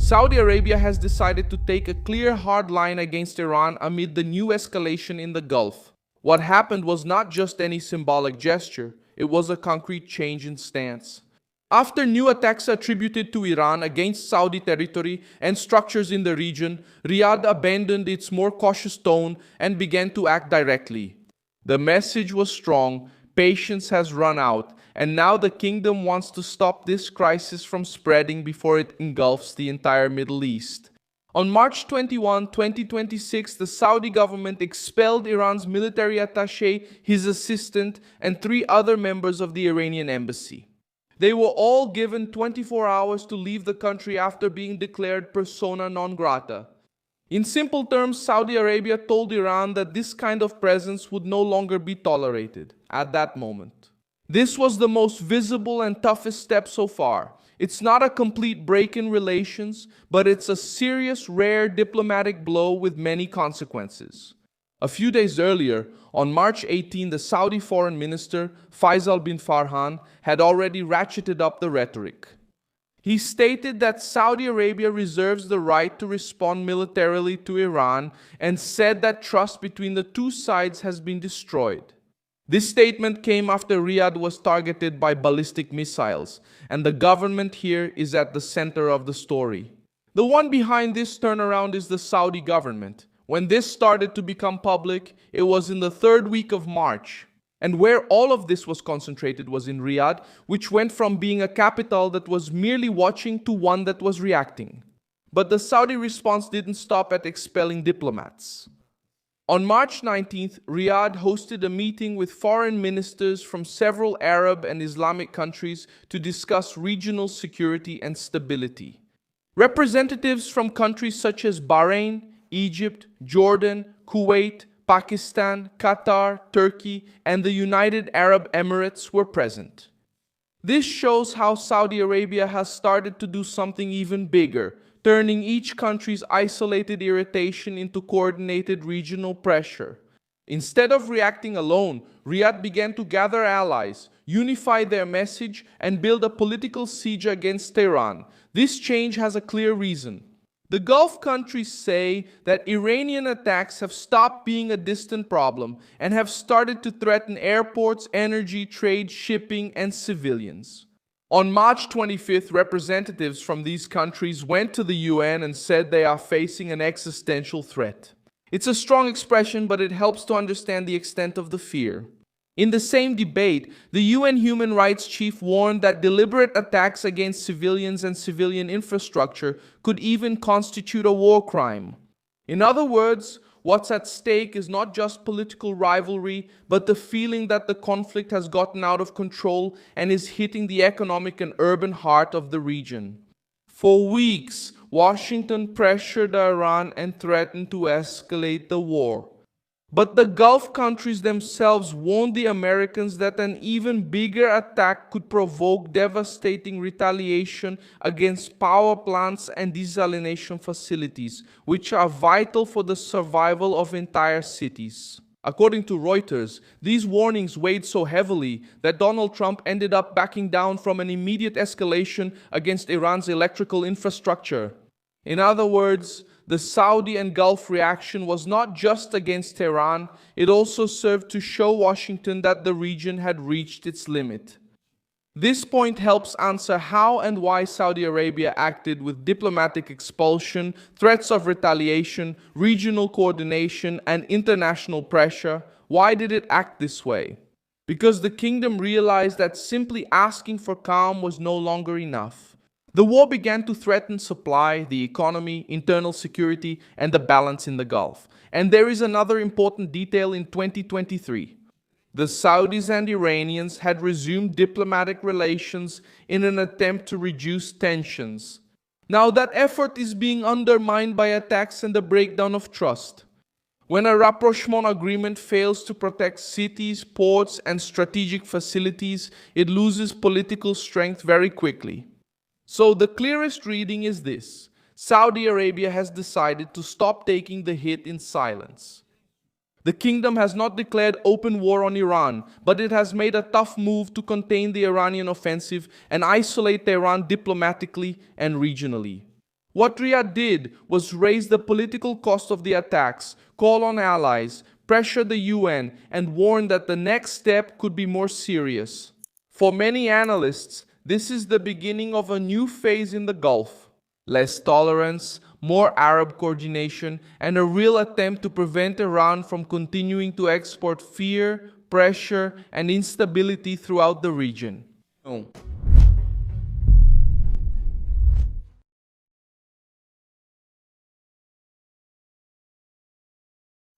Saudi Arabia has decided to take a clear hard line against Iran amid the new escalation in the Gulf. What happened was not just any symbolic gesture, it was a concrete change in stance. After new attacks attributed to Iran against Saudi territory and structures in the region, Riyadh abandoned its more cautious tone and began to act directly. The message was strong: patience has run out, and now the kingdom wants to stop this crisis from spreading before it engulfs the entire Middle East. On March 21, 2026, the Saudi government expelled Iran's military attaché, his assistant, and 3 other members of the Iranian embassy. They were all given 24 hours to leave the country after being declared persona non grata. In simple terms, Saudi Arabia told Iran that this kind of presence would no longer be tolerated at that moment. This was the most visible and toughest step so far. It's not a complete break in relations, but it's a serious, rare diplomatic blow with many consequences. A few days earlier, on March 18, the Saudi Foreign Minister, Faisal bin Farhan, had already ratcheted up the rhetoric. He stated that Saudi Arabia reserves the right to respond militarily to Iran and said that trust between the two sides has been destroyed. This statement came after Riyadh was targeted by ballistic missiles, and the government here is at the center of the story. The one behind this turnaround is the Saudi government. When this started to become public, it was in the 3rd week of March. And where all of this was concentrated was in Riyadh, which went from being a capital that was merely watching to one that was reacting. But the Saudi response didn't stop at expelling diplomats. On March 19th, Riyadh hosted a meeting with foreign ministers from several Arab and Islamic countries to discuss regional security and stability. Representatives from countries such as Bahrain, Egypt, Jordan, Kuwait, Pakistan, Qatar, Turkey, and the United Arab Emirates were present. This shows how Saudi Arabia has started to do something even bigger, turning each country's isolated irritation into coordinated regional pressure. Instead of reacting alone, Riyadh began to gather allies, unify their message, and build a political siege against Tehran. This change has a clear reason. The Gulf countries say that Iranian attacks have stopped being a distant problem and have started to threaten airports, energy, trade, shipping, and civilians. On March 25th, representatives from these countries went to the UN and said they are facing an existential threat. It's a strong expression, but it helps to understand the extent of the fear. In the same debate, the UN Human Rights Chief warned that deliberate attacks against civilians and civilian infrastructure could even constitute a war crime. In other words, what's at stake is not just political rivalry, but the feeling that the conflict has gotten out of control and is hitting the economic and urban heart of the region. For weeks, Washington pressured Iran and threatened to escalate the war. But the Gulf countries themselves warned the Americans that an even bigger attack could provoke devastating retaliation against power plants and desalination facilities, which are vital for the survival of entire cities. According to Reuters, these warnings weighed so heavily that Donald Trump ended up backing down from an immediate escalation against Iran's electrical infrastructure. In other words, the Saudi and Gulf reaction was not just against Tehran, it also served to show Washington that the region had reached its limit. This point helps answer how and why Saudi Arabia acted with diplomatic expulsion, threats of retaliation, regional coordination, and international pressure. Why did it act this way? Because the kingdom realized that simply asking for calm was no longer enough. The war began to threaten supply, the economy, internal security, and the balance in the Gulf. And there is another important detail in 2023. The Saudis and Iranians had resumed diplomatic relations in an attempt to reduce tensions. Now that effort is being undermined by attacks and the breakdown of trust. When a rapprochement agreement fails to protect cities, ports, and strategic facilities, it loses political strength very quickly. So the clearest reading is this: Saudi Arabia has decided to stop taking the hit in silence. The kingdom has not declared open war on Iran, but it has made a tough move to contain the Iranian offensive and isolate Tehran diplomatically and regionally. What Riyadh did was raise the political cost of the attacks, call on allies, pressure the UN, and warn that the next step could be more serious. For many analysts, this is the beginning of a new phase in the Gulf. Less tolerance, more Arab coordination, and a real attempt to prevent Iran from continuing to export fear, pressure, and instability throughout the region.